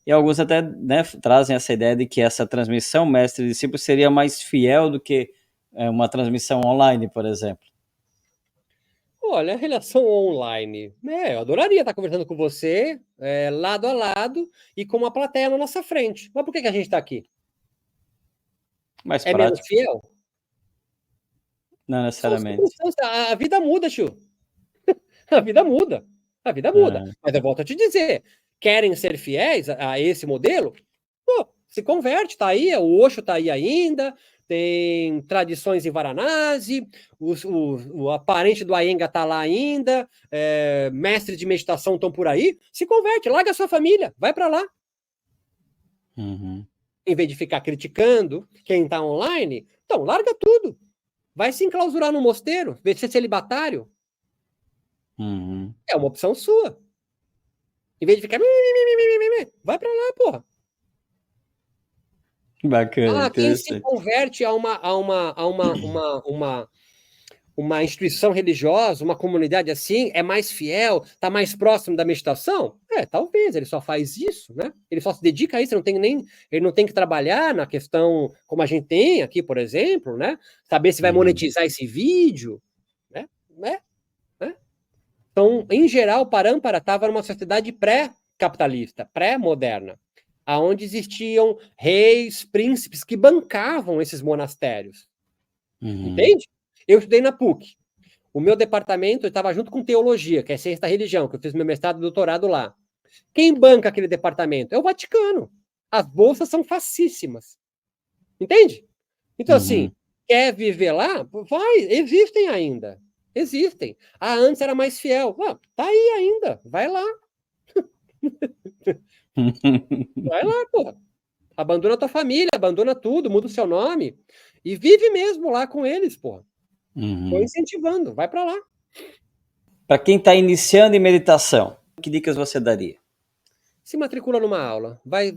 E alguns até, né, trazem essa ideia de que essa transmissão mestre-discípulo seria mais fiel do que uma transmissão online, por exemplo. Olha, a relação online, eu adoraria estar conversando com você, lado a lado, e com uma plateia na nossa frente. Mas por que a gente está aqui? Mais é prático. Menos fiel? Não necessariamente. A vida muda, tio. A vida muda. A vida muda. Mas eu volto a te dizer, querem ser fiéis a esse modelo? Pô, se converte, tá aí, o Osho tá aí ainda, tem tradições em Varanasi, o aparente do Iyengar tá lá ainda, mestres de meditação estão por aí, se converte, larga a sua família, vai para lá. Em vez de ficar criticando quem tá online, então larga tudo. Vai se enclausurar no mosteiro, vai ser celibatário. É uma opção sua. Em vez de ficar... Vai pra lá, porra. Bacana, quem se converte a uma instituição religiosa, uma comunidade assim, é mais fiel, tá mais próximo da meditação? Talvez, ele só faz isso, né? Ele só se dedica a isso, ele não tem que trabalhar na questão, como a gente tem aqui, por exemplo, né? Saber se vai monetizar esse vídeo, né? Então, em geral, Parampara estava numa sociedade pré-capitalista, pré-moderna, aonde existiam reis, príncipes que bancavam esses monastérios. Entende? Eu estudei na PUC. O meu departamento estava junto com teologia, que é ciência da religião, que eu fiz meu mestrado e doutorado lá. Quem banca aquele departamento? É o Vaticano. As bolsas são facíssimas. Entende? Então, assim, quer viver lá? Vai, existem ainda. Existem. Antes era mais fiel. Tá aí ainda. Vai lá. Vai lá, porra. Abandona a tua família, abandona tudo, muda o seu nome e vive mesmo lá com eles, porra. Tô incentivando, vai para lá. Para quem está iniciando em meditação, que dicas você daria? Se matricula numa aula, vai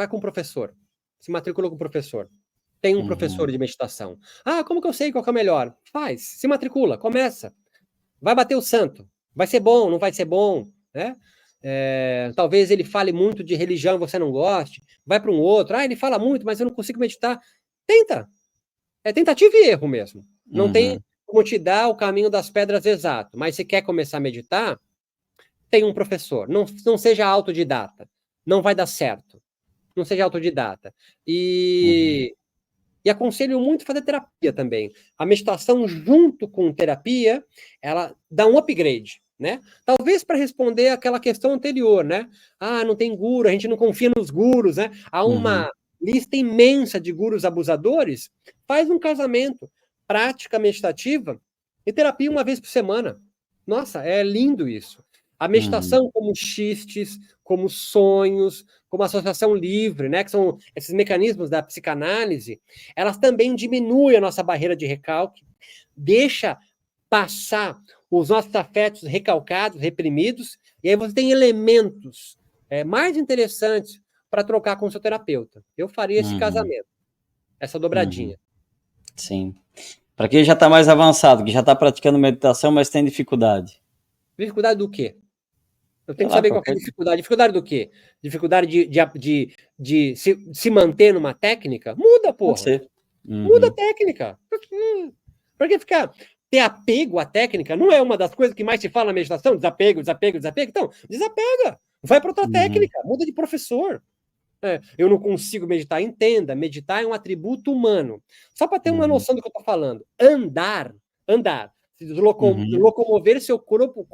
com o professor. Se matricula com o professor. Tem um professor de meditação. Como que eu sei qual que é o melhor? Faz, se matricula, começa. Vai bater o santo. Vai ser bom, não vai ser bom, né? Talvez ele fale muito de religião e você não goste. Vai para um outro. Ele fala muito, mas eu não consigo meditar. Tenta. É tentativa e erro mesmo. Não tem como te dar o caminho das pedras exato. Mas se quer começar a meditar, tem um professor. Não seja autodidata. Não vai dar certo. Não seja autodidata. E aconselho muito fazer terapia também. A meditação junto com terapia, ela dá um upgrade. né? Talvez para responder aquela questão anterior, né? Ah, não tem guru, a gente não confia nos gurus, né? Há uma lista imensa de gurus abusadores. Faz um casamento, prática meditativa e terapia uma vez por semana. Nossa, é lindo isso. A meditação como xistes, como sonhos, como associação livre, né? Que são esses mecanismos da psicanálise, elas também diminuem a nossa barreira de recalque, deixa passar os nossos afetos recalcados, reprimidos, e aí você tem elementos mais interessantes para trocar com o seu terapeuta. Eu faria esse casamento, essa dobradinha. Sim. Para quem já está mais avançado, que já está praticando meditação, mas tem dificuldade. Dificuldade do quê? Eu tenho que saber qual é a dificuldade. Dificuldade do quê? Dificuldade de se manter numa técnica? Muda, porra. Muda a técnica. Porque ter apego à técnica não é uma das coisas que mais se fala na meditação? Desapego, desapego, desapego. Então, desapega. Vai para outra técnica. Muda de professor. Eu não consigo meditar. Entenda, meditar é um atributo humano. Só para ter uma noção do que eu estou falando. Andar, locomover seu corpo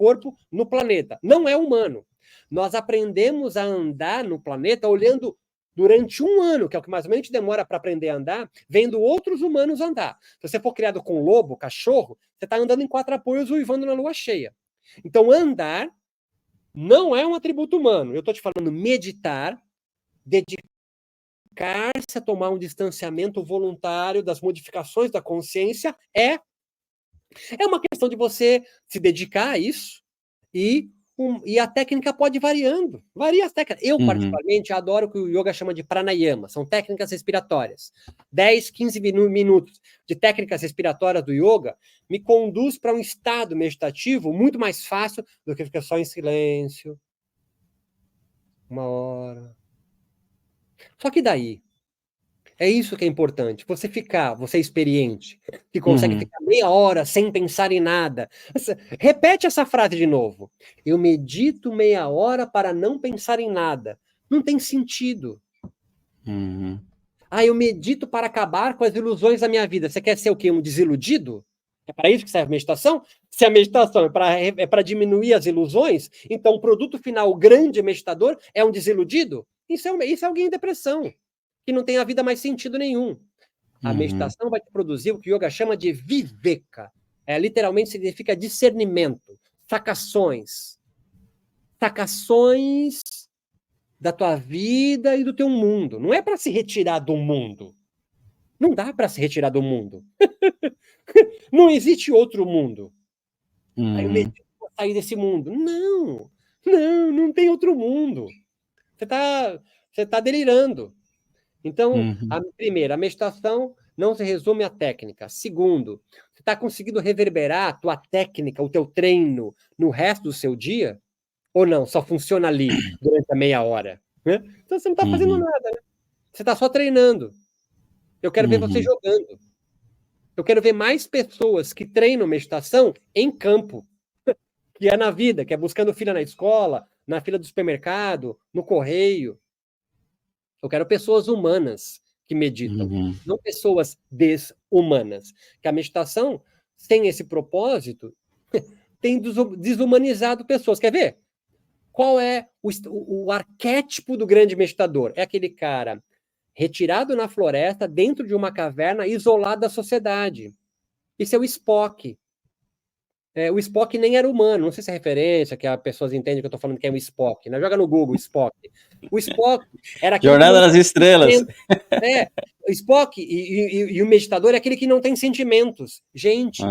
no planeta. Não é humano. Nós aprendemos a andar no planeta olhando durante um ano, que é o que mais ou menos demora para aprender a andar, vendo outros humanos andar. Se você for criado com lobo, cachorro, você está andando em 4 apoios uivando na lua cheia. Então, andar não é um atributo humano. Eu estou te falando meditar, dedicar-se a tomar um distanciamento voluntário das modificações da consciência é uma questão de você se dedicar a isso e a técnica pode ir variando. Varia as técnicas. Eu, particularmente, adoro o que o yoga chama de pranayama. São técnicas respiratórias. 10, 15 minutos de técnicas respiratórias do yoga me conduz para um estado meditativo muito mais fácil do que ficar só em silêncio. 1 hora. Só que daí, é isso que é importante. Você é experiente, que consegue ficar meia hora sem pensar em nada. Repete essa frase de novo. Eu medito meia hora para não pensar em nada. Não tem sentido. Eu medito para acabar com as ilusões da minha vida. Você quer ser o quê? Um desiludido? É para isso que serve a meditação? Se a meditação é para diminuir as ilusões, então o produto final, o grande meditador, é um desiludido? Isso é alguém em depressão, que não tem a vida mais sentido nenhum. A meditação vai te produzir o que o yoga chama de viveka. Literalmente significa discernimento, sacações da tua vida e do teu mundo. Não é para se retirar do mundo. Não dá para se retirar do mundo. Não existe outro mundo. Aí eu medito para sair desse mundo. Não tem outro mundo. Você tá delirando. Então, primeiro, a meditação não se resume à técnica. Segundo, você está conseguindo reverberar a tua técnica, o teu treino, no resto do seu dia? Ou não? Só funciona ali, durante a meia hora? Né? Então, você não está fazendo nada, né? Você está só treinando. Eu quero ver você jogando. Eu quero ver mais pessoas que treinam meditação em campo, que é na vida, que é buscando fila na escola, na fila do supermercado, no correio. Eu quero pessoas humanas que meditam, não pessoas desumanas. Que a meditação tem esse propósito, tem desumanizado pessoas. Quer ver? Qual é o arquétipo do grande meditador? É aquele cara retirado na floresta, dentro de uma caverna, isolado da sociedade. Isso é o Spock. O Spock nem era humano, não sei se é referência, que as pessoas entendem que eu estou falando que é o Spock, né? Joga no Google, Spock. O Spock era aquele Jornada nas Estrelas. O Spock e o meditador é aquele que não tem sentimentos. Gente,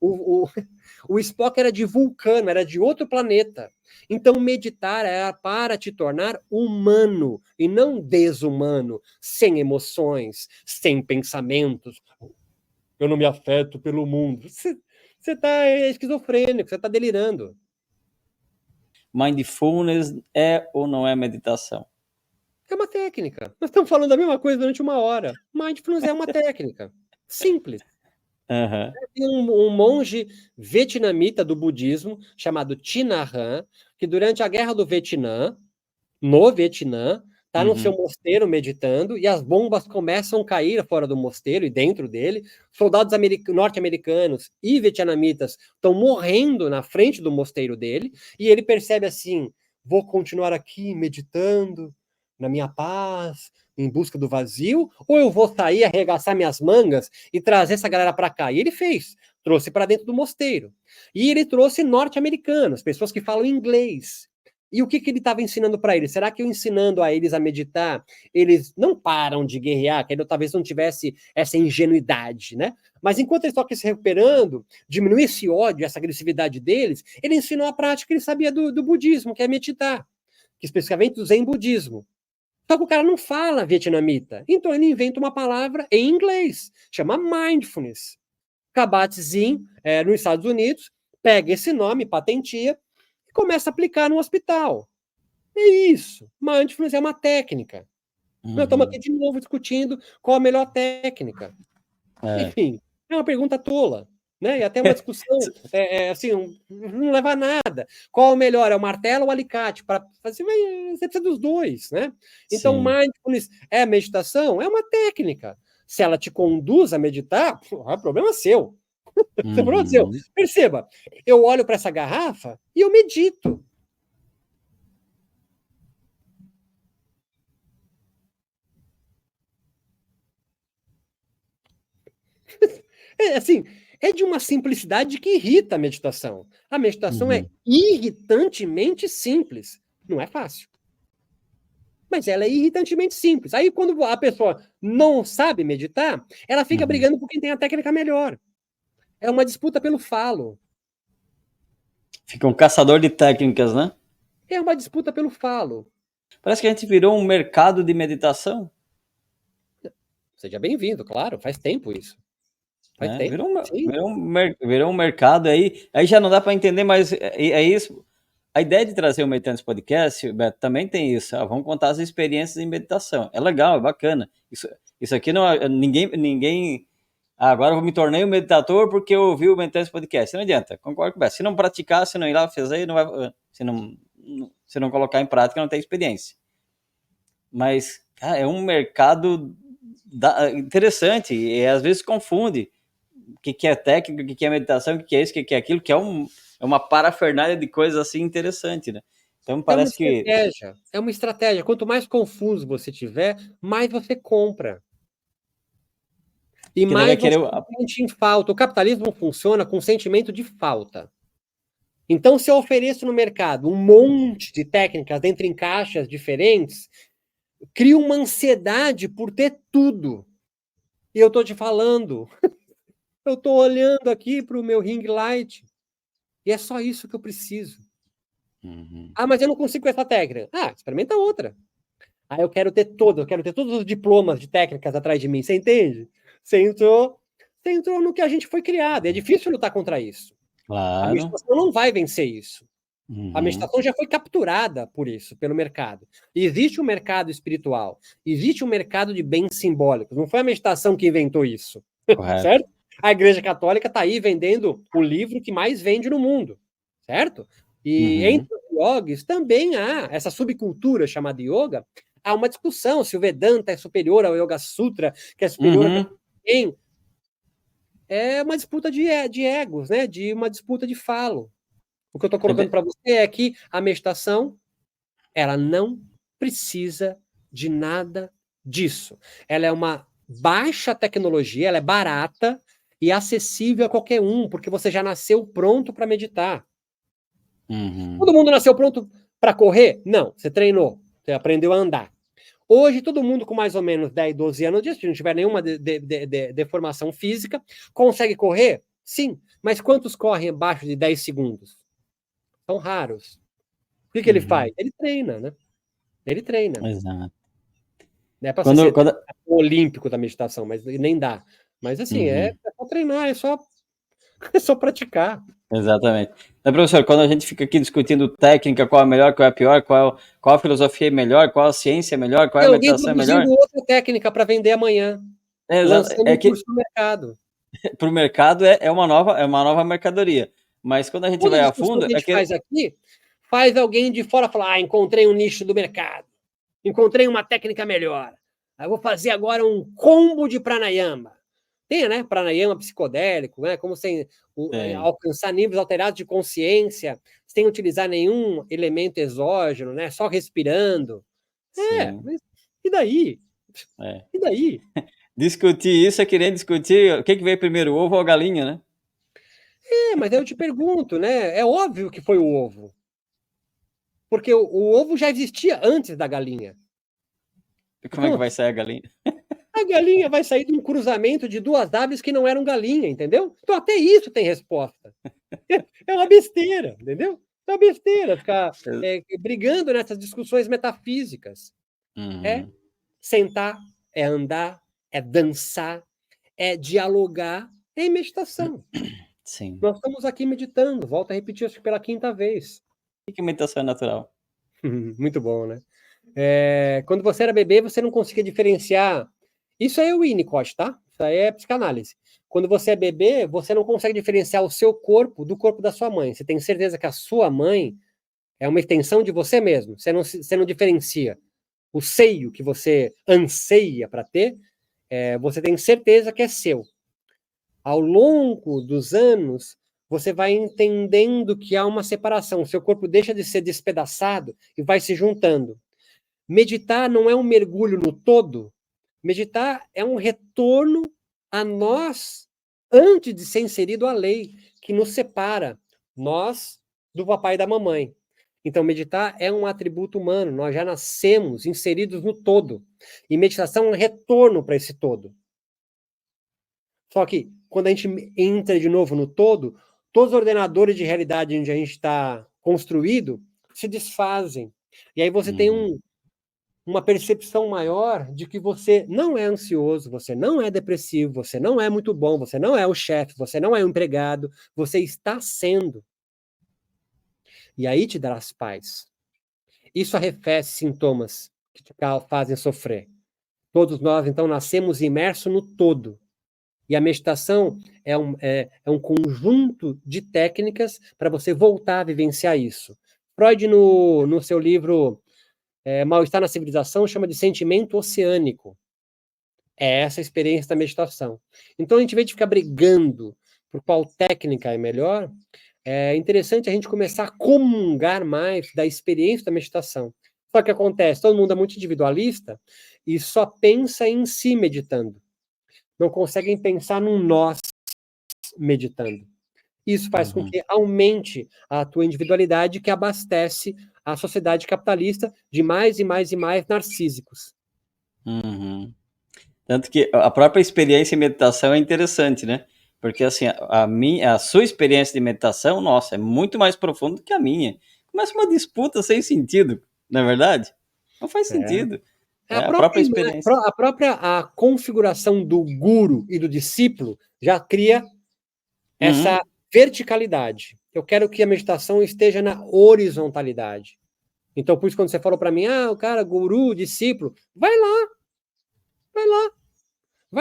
o Spock era de Vulcano, era de outro planeta. Então, meditar era para te tornar humano e não desumano, sem emoções, sem pensamentos. Eu não me afeto pelo mundo. Você está esquizofrênico, você está delirando. Mindfulness é ou não é meditação? É uma técnica. Nós estamos falando a mesma coisa durante 1 hora. Mindfulness é uma técnica. Simples. Tem um monge vietnamita do budismo, chamado Thich Nhat Hanh, que durante a guerra do Vietnã, no Vietnã, está no seu mosteiro meditando, e as bombas começam a cair fora do mosteiro e dentro dele. Soldados norte-americanos e vietnamitas estão morrendo na frente do mosteiro dele, e ele percebe assim: vou continuar aqui meditando, na minha paz, em busca do vazio, ou eu vou sair, arregaçar minhas mangas e trazer essa galera para cá? E ele fez, trouxe para dentro do mosteiro. E ele trouxe norte-americanos, pessoas que falam inglês. E o que ele estava ensinando para eles? Será que eu ensinando a eles a meditar, eles não param de guerrear, que ele talvez não tivesse essa ingenuidade, né? Mas enquanto eles estão aqui se recuperando, diminuir esse ódio, essa agressividade deles, ele ensinou a prática que ele sabia do budismo, que é meditar, que especificamente do Zen budismo. Só que o cara não fala vietnamita, então ele inventa uma palavra em inglês, chama mindfulness. Kabat-Zinn, nos Estados Unidos, pega esse nome, patentia, e começa a aplicar no hospital. É isso. Mindfulness é uma técnica. Nós estamos aqui de novo discutindo qual a melhor técnica. Enfim, é uma pergunta tola, né? E até uma discussão, assim, não leva a nada. Qual o melhor? É o martelo ou o alicate? Para fazer, você precisa dos dois, né? Então, mindfulness é meditação? É uma técnica. Se ela te conduz a meditar, é problema seu. É problema seu. Perceba, eu olho para essa garrafa e eu medito. Assim, é de uma simplicidade que irrita a meditação. A meditação é irritantemente simples. Não é fácil. Mas ela é irritantemente simples. Aí, quando a pessoa não sabe meditar, ela fica brigando por quem tem a técnica melhor. É uma disputa pelo falo. Fica um caçador de técnicas, né? É uma disputa pelo falo. Parece que a gente virou um mercado de meditação. Seja bem-vindo, claro. Faz tempo isso. Faz tempo. Virou um mercado aí. Aí já não dá para entender, mas é isso. A ideia de trazer o Meditantes Podcast, Beto, também tem isso. Vamos contar as experiências em meditação. É legal, é bacana. Isso aqui não é ninguém. Agora eu me tornei um meditador porque eu ouvi o Meditantes Podcast. Não adianta, concordo com o Beto. Se não praticar, se não ir lá fazer, não vai. Se não colocar em prática, não tem experiência. Mas, cara, é um mercado interessante e às vezes confunde o que é técnica, o que é meditação, o que é isso, o que é aquilo, que é uma parafernália de coisas assim interessante, né? Então parece que... É uma estratégia. Quanto mais confuso você tiver, mais você compra. E mais você sente em falta. O capitalismo funciona com sentimento de falta. Então, se eu ofereço no mercado um monte de técnicas dentro em caixas diferentes, cria uma ansiedade por ter tudo. E eu estou te falando, eu estou olhando aqui para o meu ring light e é só isso que eu preciso. Mas eu não consigo com essa técnica. Experimenta outra. Eu quero ter todos os diplomas de técnicas atrás de mim. Você entende? Você entrou no que a gente foi criado. É difícil lutar contra isso. Claro. A meditação não vai vencer isso. A meditação já foi capturada por isso, pelo mercado. E existe um mercado espiritual. Existe um mercado de bens simbólicos. Não foi a meditação que inventou isso. Correto. Certo? A Igreja Católica está aí vendendo o livro que mais vende no mundo. Certo? E entre os yogis também há essa subcultura chamada yoga. Há uma discussão se o Vedanta é superior ao Yoga Sutra, que é superior a quem. É uma disputa de egos, né? De uma disputa de falo. O que eu estou colocando para você é que a meditação, ela não precisa de nada disso. Ela é uma baixa tecnologia, ela é barata e acessível a qualquer um, porque você já nasceu pronto para meditar. Todo mundo nasceu pronto para correr? Não, você treinou, você aprendeu a andar. Hoje, todo mundo com mais ou menos 10, 12 anos, se não tiver nenhuma deformação física, consegue correr? Sim, mas quantos correm abaixo de 10 segundos? São raros. O que ele faz? Ele treina, né? Ele treina. Exato. Não é para ser o olímpico da meditação, mas nem dá. Mas assim, é só treinar, é só praticar. Exatamente. Então, professor, quando a gente fica aqui discutindo técnica, qual é melhor, qual é pior, qual a filosofia é melhor, qual a ciência é melhor, qual é a meditação é melhor... outra técnica para vender amanhã. Lançando um curso no mercado. Para o mercado é uma nova mercadoria. Mas quando a gente vai a fundo... faz aqui, faz alguém de fora falar, encontrei um nicho do mercado. encontrei uma técnica melhor. Eu vou fazer agora um combo de pranayama. Tem, né? Pranayama psicodélico, né? Como sem alcançar níveis alterados de consciência, sem utilizar nenhum elemento exógeno, né? Só respirando. Mas e daí? E daí? Discutir isso é querer discutir o que veio primeiro, o ovo ou a galinha, né? Mas eu te pergunto, né? É óbvio que foi o ovo. Porque o ovo já existia antes da galinha. Como é que vai sair a galinha? A galinha vai sair de um cruzamento de duas aves que não eram galinha, entendeu? Então até isso tem resposta. É uma besteira, entendeu? É uma besteira ficar brigando nessas discussões metafísicas. É sentar, é andar, é dançar, é dialogar, é meditação. Sim. Nós estamos aqui meditando, volto a repetir isso pela 5ª vez. O que meditação é natural? Muito bom, né? Quando você era bebê, você não conseguia diferenciar. Isso aí é o Winnicott, tá? Isso aí é psicanálise. Quando você é bebê, você não consegue diferenciar o seu corpo do corpo da sua mãe. Você tem certeza que a sua mãe é uma extensão de você mesmo. Você não diferencia. O seio que você anseia para ter, você tem certeza que é seu. Ao longo dos anos, você vai entendendo que há uma separação. O seu corpo deixa de ser despedaçado e vai se juntando. Meditar não é um mergulho no todo. Meditar é um retorno a nós antes de ser inserido a lei que nos separa, nós do papai e da mamãe. Então, meditar é um atributo humano, nós já nascemos inseridos no todo. E meditação é um retorno para esse todo. Só que, quando a gente entra de novo no todo, todos os ordenadores de realidade onde a gente está construído se desfazem. E aí você tem uma percepção maior de que você não é ansioso, você não é depressivo, você não é muito bom, você não é o chefe, você não é o empregado, você está sendo. E aí te darás paz. Isso arrefece sintomas que te fazem sofrer. Todos nós, então, nascemos imersos no todo. E a meditação é um conjunto de técnicas para você voltar a vivenciar isso. Freud, no seu livro Mal-Estar na Civilização, chama de sentimento oceânico. É essa a experiência da meditação. Então, a gente, em vez de ficar brigando por qual técnica é melhor, é interessante a gente começar a comungar mais da experiência da meditação. Só que acontece, todo mundo é muito individualista e só pensa em si meditando. Não conseguem pensar num nós meditando. Isso faz com que aumente a tua individualidade, que abastece a sociedade capitalista de mais e mais e mais narcísicos. Tanto que a própria experiência em meditação é interessante, né? Porque assim, a sua experiência de meditação, nossa, é muito mais profunda do que a minha. Começa uma disputa sem sentido, não é verdade? Não faz sentido. A própria experiência. A configuração do guru e do discípulo já cria essa verticalidade. Eu quero que a meditação esteja na horizontalidade. Então, por isso, quando você falou para mim, o cara, guru, discípulo, vai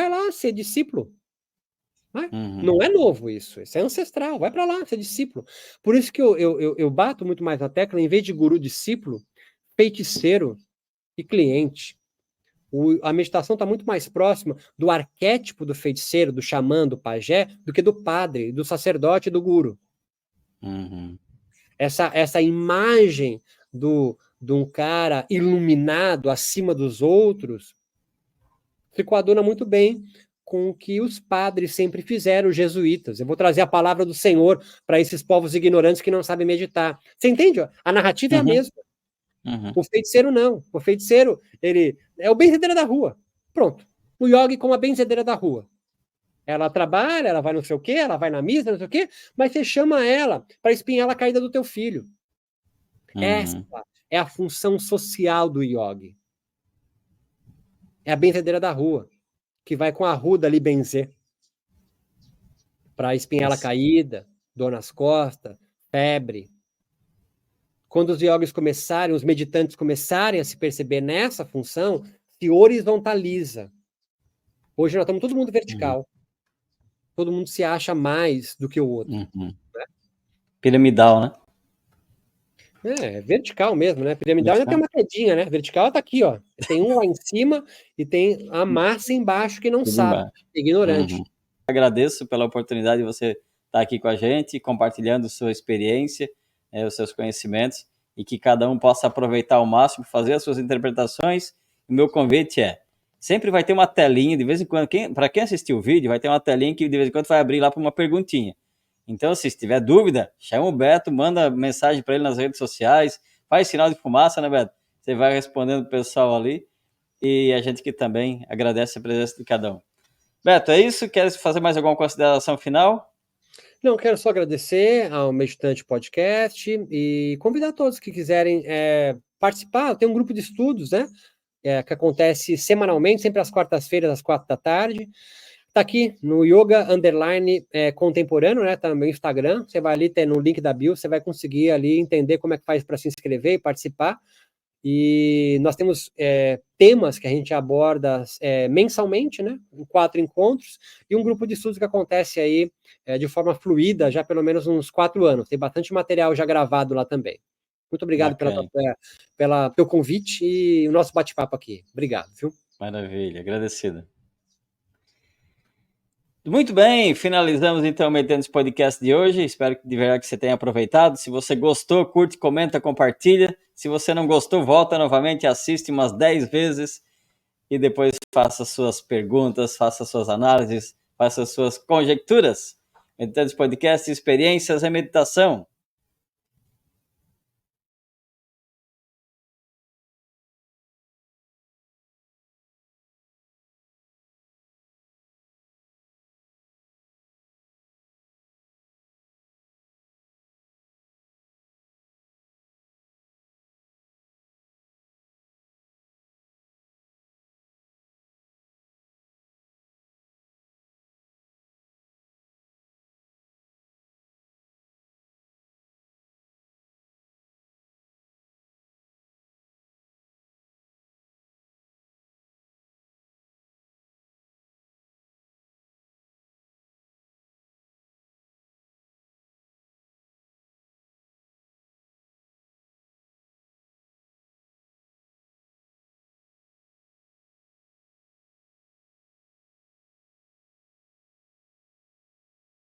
lá ser discípulo. Não é novo isso é ancestral, vai para lá ser discípulo. Por isso que eu bato muito mais na tecla, em vez de guru, discípulo, feiticeiro e cliente. A meditação está muito mais próxima do arquétipo do feiticeiro, do xamã, do pajé, do que do padre, do sacerdote e do guru. Essa imagem de um cara iluminado acima dos outros se coaduna muito bem com o que os padres sempre fizeram, os jesuítas. Eu vou trazer a palavra do Senhor para esses povos ignorantes que não sabem meditar. Você entende? A narrativa é a mesma. O feiticeiro não. O feiticeiro, ele é o benzedeira da rua. Pronto. O yogi como a benzedeira da rua. Ela trabalha, ela vai não sei o quê, ela vai na missa, não sei o quê, mas você chama ela para espinhar a caída do teu filho. Essa é a função social do yogi. É a benzedeira da rua, que vai com a ruda ali benzer. Para espinhela caída, dor nas costas, febre. Quando os yogis começarem, os meditantes começarem a se perceber nessa função, se horizontaliza. Hoje nós estamos todo mundo vertical. Todo mundo se acha mais do que o outro. Piramidal, né? É vertical mesmo, né? Piramidal ainda tem uma quedinha, né? Vertical tá aqui, ó. Tem um lá em cima e tem a massa embaixo que não Tudo sabe, embaixo. ignorante. Agradeço pela oportunidade de você estar aqui com a gente, compartilhando sua experiência, os seus conhecimentos, e que cada um possa aproveitar ao máximo, fazer as suas interpretações. O meu convite sempre vai ter uma telinha, de vez em quando, para quem assistiu o vídeo, vai ter uma telinha que de vez em quando vai abrir lá para uma perguntinha. Então, se tiver dúvida, chama o Beto, manda mensagem para ele nas redes sociais, faz sinal de fumaça, né, Beto? Você vai respondendo o pessoal ali, e a gente que também agradece a presença de cada um. Beto, é isso? Quer fazer mais alguma consideração final? Não, quero só agradecer ao Meditante Podcast e convidar todos que quiserem participar. Tem um grupo de estudos, né? Que acontece semanalmente, sempre às quartas-feiras, às 4 da tarde. Tá aqui no Yoga Underline Contemporâneo, né? Tá no meu Instagram. Você vai ali, tem no link da bio, você vai conseguir ali entender como é que faz para se inscrever e participar. E nós temos temas que a gente aborda mensalmente, né, em 4 encontros, e um grupo de estudos que acontece aí de forma fluida já pelo menos uns 4 anos. Tem bastante material já gravado lá também. Muito obrigado pelo teu convite e o nosso bate-papo aqui. Obrigado, viu? Maravilha, agradecido. Muito bem, finalizamos então o Meditando Podcast de hoje. Espero que de verdade que você tenha aproveitado. Se você gostou, curte, comenta, compartilha. Se você não gostou, volta novamente, assiste umas 10 vezes e depois faça suas perguntas, faça suas análises, faça suas conjecturas. Meditando Podcast, experiências e meditação.